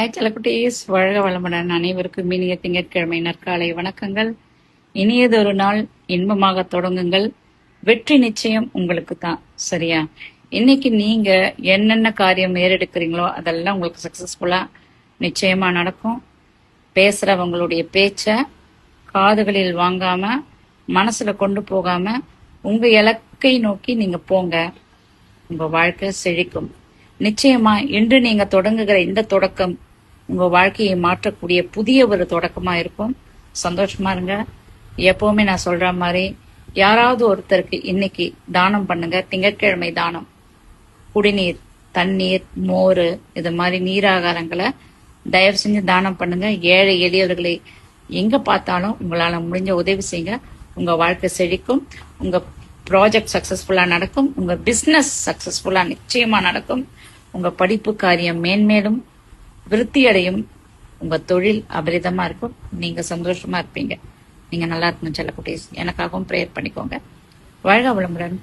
செல்லக்குட்டீஸ், வாழ்க வளமுடன். அனைவருக்கும் இனிய திங்கட்கிழமை நற்காலை வணக்கங்கள். இனியதொரு நாள் இன்பமாக தொடங்குங்கள். வெற்றி நிச்சயம் உங்களுக்கு தான். சரியா? இன்னைக்கு நீங்க என்னென்ன காரியம் ஏறெடுக்கிறீங்களோ அதெல்லாம் உங்களுக்கு சக்சஸ்ஃபுல்லா நிச்சயமா நடக்கும். பேசுறவங்களுடைய பேச்ச காதுகளில் வாங்காம, மனசுல கொண்டு போகாம, உங்க இலக்கை நோக்கி நீங்க போங்க. உங்க வாழ்க்கை செழிக்கும். நிச்சயமா இன்று நீங்க தொடங்குகிற இந்த தொடக்கம் உங்க வாழ்க்கையை மாற்றக்கூடிய புதிய ஒரு தொடக்கமா இருக்கும். சந்தோஷமா இருங்க. எப்பவுமே நான் சொல்ற மாதிரி யாராவது ஒருத்தருக்கு இன்னைக்கு தானம் பண்ணுங்க. திங்கட்கிழமை தானம். குடிநீர், தண்ணீர், மோர், இது மாதிரி நீராகாரங்களை தயவு செஞ்சு தானம் பண்ணுங்க. ஏழை எளியவர்களை எங்க பார்த்தாலும் உங்களால முடிஞ்ச உதவி செய்யுங்க. உங்க வாழ்க்கை செழிக்கும். உங்க ப்ராஜெக்ட் சக்சஸ்ஃபுல்லா நடக்கும். உங்க பிசினஸ் சக்சஸ்ஃபுல்லா நிச்சயமா நடக்கும். உங்க படிப்பு காரியம் மேன்மேலும் விருத்தி அடையும். உங்க தொழில் அபரிதமா இருக்கும். நீங்க சந்தோஷமா இருப்பீங்க. நீங்க நல்லா இருக்கணும் செல்லக்குட்டீஸ். எனக்காகவும் ப்ரேயர் பண்ணிக்கோங்க. வாழ்க வளமுடன்.